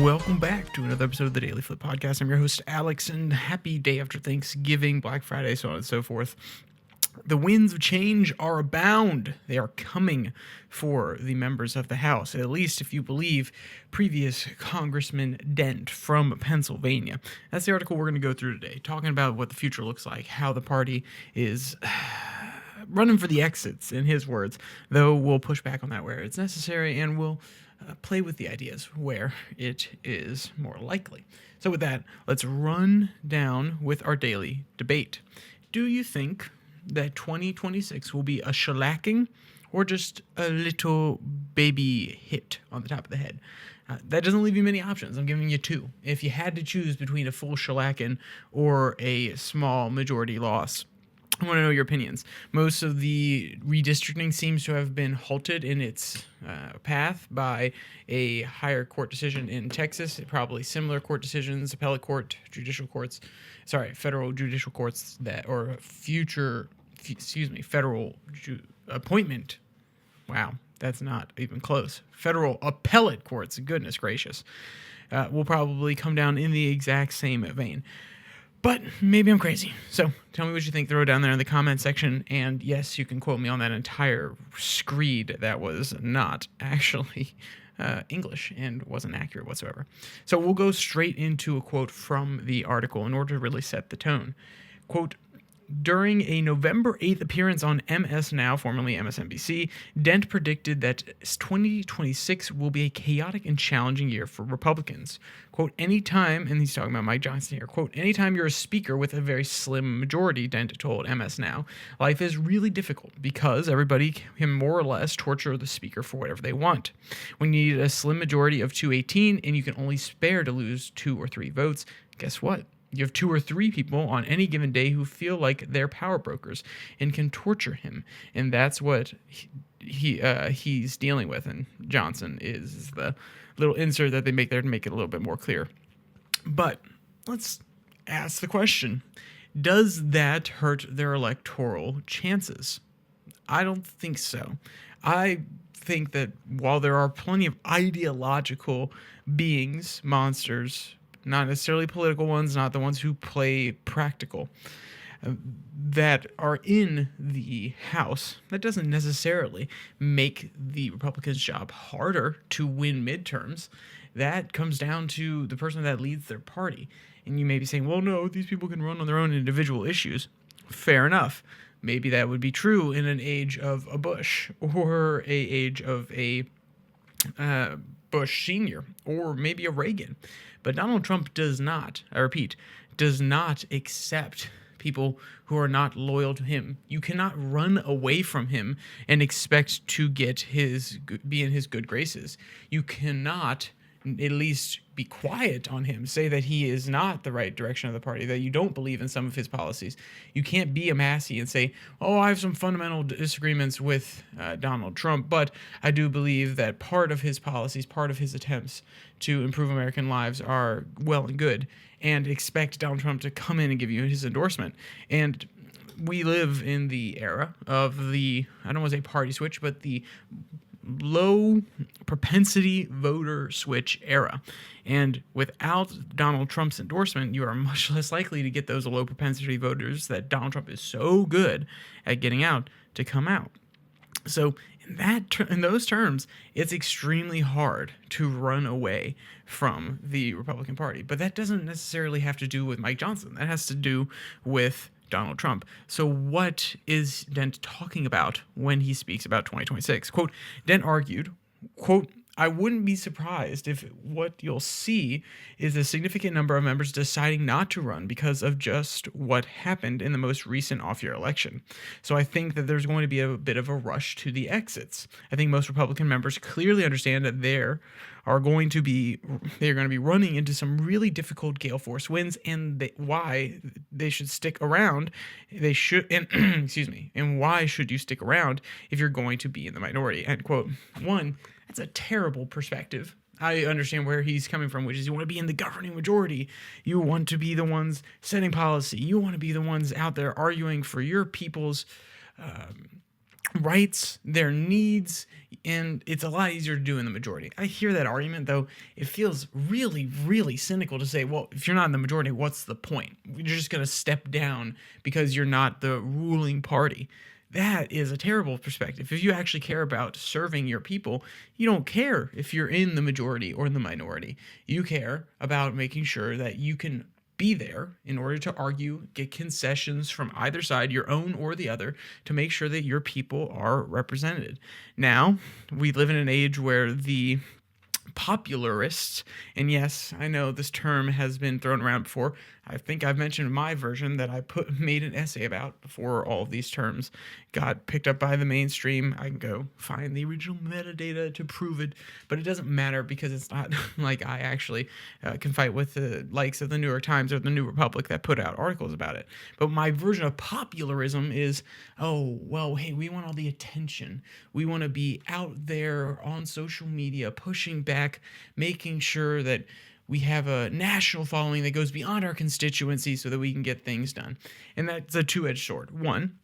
Welcome back to another episode of the Daily Flip podcast. I'm your host, Alex, and happy day after Thanksgiving, Black Friday, so on and so forth. The winds of change are abound. They are coming for the members of the House, at least if you believe previous Congressman Dent from Pennsylvania. That's the article we're going to go through today, talking about what the future looks like, how the party is running for the exits, in his words, though we'll push back on that where it's necessary, and we'll play with the ideas where it is more likely. So with that, let's run down with our daily debate. Do you think that 2026 will be a shellacking or just a little baby hit on the top of the head? That doesn't leave you many options. I'm giving you two. If you had to choose between a full shellacking or a small majority loss, I want to know your opinions. Most of the redistricting seems to have been halted in its path by a higher court decision in Texas, probably similar court decisions, appellate court, federal judicial courts federal appointment. Wow, that's not even close. Federal appellate courts, goodness gracious, will probably come down in the exact same vein. But maybe I'm crazy. So tell me what you think. Throw it down there in the comment section. And yes, you can quote me on that entire screed that was not actually English and wasn't accurate whatsoever. So we'll go straight into a quote from the article in order to really set the tone. Quote, during a November 8th appearance on MS Now, formerly MSNBC, Dent predicted that 2026 will be a chaotic and challenging year for Republicans. Quote, anytime, and he's talking about Mike Johnson here, quote, anytime you're a speaker with a very slim majority, Dent told MS Now, life is really difficult because everybody can more or less torture the speaker for whatever they want. When you need a slim majority of 218 and you can only spare to lose 2 or 3 votes, guess what? You have 2 or 3 people on any given day who feel like they're power brokers and can torture him. And that's what he's dealing with. And Johnson is the little insert that they make there to make it a little bit more clear. But let's ask the question. Does that hurt their electoral chances? I don't think so. I think that while there are plenty of ideological beings, monsters, not necessarily political ones, not the ones who play practical, that are in the House, that doesn't necessarily make the Republicans' job harder to win midterms. That comes down to the person that leads their party. And you may be saying, well, no, these people can run on their own individual issues. Fair enough. Maybe that would be true in an age of a Bush or a age of a Bush Sr. or maybe a Reagan. But Donald Trump does not accept people who are not loyal to him. You cannot run away from him and expect to be in his good graces. You cannot at least be quiet on him, say that he is not the right direction of the party, that you don't believe in some of his policies. You can't be a Massey and say, oh, I have some fundamental disagreements with Donald Trump, but I do believe that part of his policies, part of his attempts to improve American lives are well and good, and expect Donald Trump to come in and give you his endorsement. And we live in the era of the, I don't want to say party switch, but the low propensity voter switch era. And without Donald Trump's endorsement, you are much less likely to get those low propensity voters that Donald Trump is so good at getting out to come out. So in those terms, it's extremely hard to run away from the Republican Party. But that doesn't necessarily have to do with Mike Johnson. That has to do with Donald Trump. So what is Dent talking about when he speaks about 2026? Quote, Dent argued, quote, I wouldn't be surprised if what you'll see is a significant number of members deciding not to run because of just what happened in the most recent off-year election. So I think that there's going to be a bit of a rush to the exits. I think most Republican members clearly understand that they're going to be running into some really difficult gale force winds, and why they should stick around. And why should you stick around if you're going to be in the minority? End quote. One, that's a terrible perspective. I understand where he's coming from, which is you want to be in the governing majority. You want to be the ones setting policy. You want to be the ones out there arguing for your people's rights, their needs, and it's a lot easier to do in the majority. I hear that argument, though. It feels really, really cynical to say, well, if you're not in the majority, what's the point? You're just going to step down because you're not the ruling party. That is a terrible perspective. If you actually care about serving your people, you don't care if you're in the majority or the minority. You care about making sure that you can be there in order to argue, get concessions from either side, your own or the other, to make sure that your people are represented. Now, we live in an age where the popularists, and yes, I know this term has been thrown around before. I think I've mentioned my version that I made an essay about before all of these terms got picked up by the mainstream. I can go find the original metadata to prove it, but it doesn't matter because it's not like I actually can fight with the likes of the New York Times or the New Republic that put out articles about it. But my version of popularism is, oh, well, hey, we want all the attention. We want to be out there on social media pushing back, making sure that we have a national following that goes beyond our constituency so that we can get things done. And that's a two-edged sword. One,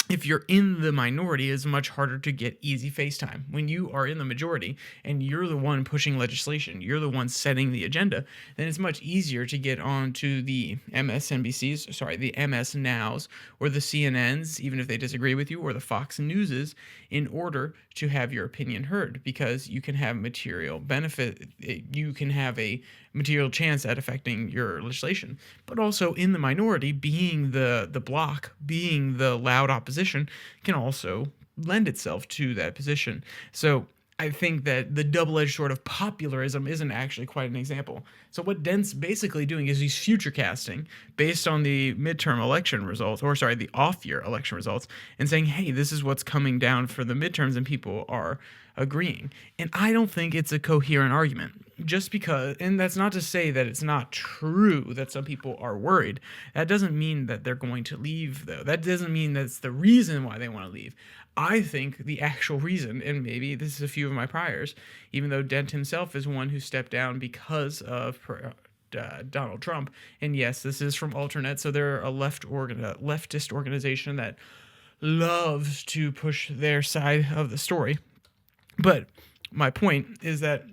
if you're in the minority, it's much harder to get easy face time. When you are in the majority and you're the one pushing legislation, you're the one setting the agenda, then it's much easier to get onto the the MS Nows, or the CNNs, even if they disagree with you, or the Fox Newses, in order to have your opinion heard, because you can have material benefit, you can have a material chance at affecting your legislation. But also in the minority, being the bloc, being the loud opposition, can also lend itself to that position. So I think that the double-edged sword of popularism isn't actually quite an example. So what Dent's basically doing is he's futurecasting based on the midterm election results, or sorry, the off-year election results, and saying, hey, this is what's coming down for the midterms, and people are agreeing. And I don't think it's a coherent argument. Just because, and that's not to say that it's not true that some people are worried. That doesn't mean that they're going to leave, though. That doesn't mean that's the reason why they want to leave. I think the actual reason, and maybe this is a few of my priors, even though Dent himself is one who stepped down because of Donald Trump, and yes, this is from Alternet, so they're a leftist organization that loves to push their side of the story. But my point is that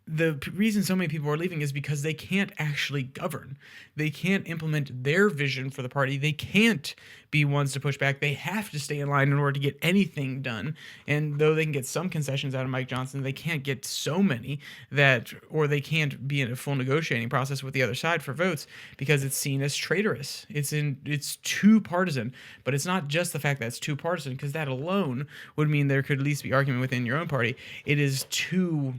the reason so many people are leaving is because they can't actually govern. They can't implement their vision for the party. They can't be ones to push back. They have to stay in line in order to get anything done. And though they can get some concessions out of Mike Johnson, they can't get so many or they can't be in a full negotiating process with the other side for votes, because it's seen as traitorous. It's too partisan. But it's not just the fact that it's too partisan, because that alone would mean there could at least be argument within your own party. It is too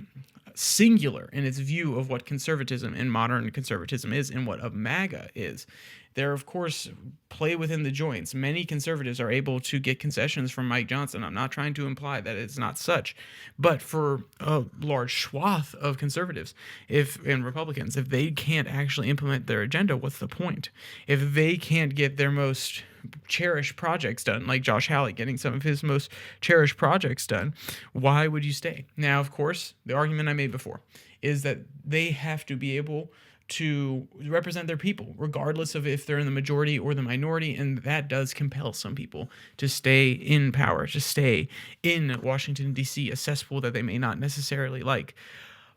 singular in its view of what conservatism and modern conservatism is and what a MAGA is. There, of course, play within the joints. Many conservatives are able to get concessions from Mike Johnson. I'm not trying to imply that it's not such. But for a large swath of conservatives and Republicans, if they can't actually implement their agenda, what's the point? If they can't get their most cherished projects done, like Josh Hawley getting some of his most cherished projects done, why would you stay? Now, of course, the argument I made before is that they have to be able to represent their people, regardless of if they're in the majority or the minority, and that does compel some people to stay in power, to stay in Washington, D.C., a cesspool that they may not necessarily like.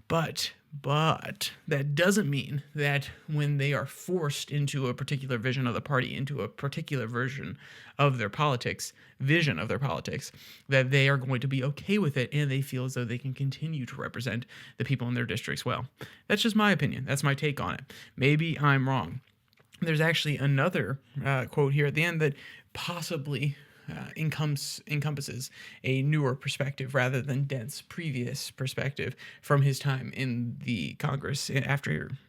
But that doesn't mean that when they are forced into a particular vision of the party, into a particular vision of their politics, that they are going to be okay with it and they feel as though they can continue to represent the people in their districts well. That's just my opinion. That's my take on it. Maybe I'm wrong. There's actually another quote here at the end that possibly encompasses a newer perspective rather than Dent's previous perspective from his time in the Congress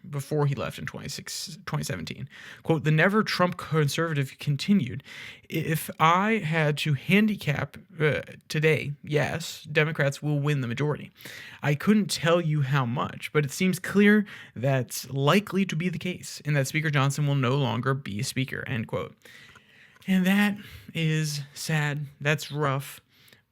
before he left in 2017. Quote, "The never Trump conservative continued. If I had to handicap today, yes, Democrats will win the majority. I couldn't tell you how much, but it seems clear that's likely to be the case and that Speaker Johnson will no longer be Speaker," end quote. And that is sad. That's rough.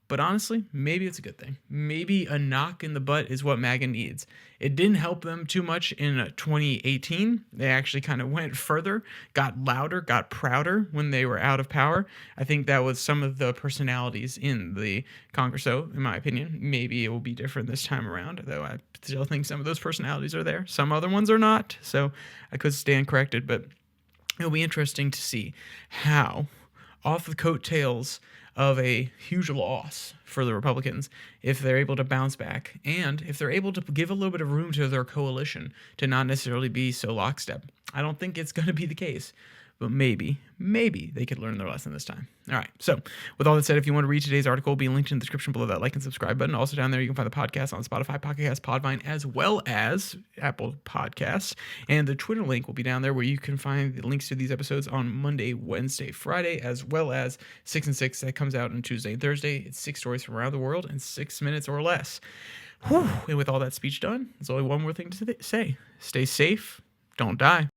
But honestly, maybe it's a good thing. Maybe a knock in the butt is what MAGA needs. It didn't help them too much in 2018. They actually kind of went further, got louder, got prouder when they were out of power. I think that was some of the personalities in the Congress. So, in my opinion, maybe it will be different this time around, though I still think some of those personalities are there. Some other ones are not. So, I could stand corrected, but it'll be interesting to see how, off the coattails of a huge loss for the Republicans, if they're able to bounce back and if they're able to give a little bit of room to their coalition to not necessarily be so lockstep. I don't think it's going to be the case, but maybe they could learn their lesson this time. All right. So with all that said, if you want to read today's article, it'll be linked in the description below that like and subscribe button. Also down there, you can find the podcast on Spotify, Pocket Cast, Podvine, as well as Apple Podcasts. And the Twitter link will be down there where you can find the links to these episodes on Monday, Wednesday, Friday, as well as 6 and 6 that comes out on Tuesday and Thursday. It's 6 stories from around the world in 6 minutes or less. Whew. And with all that speech done, there's only one more thing to say. Stay safe. Don't die.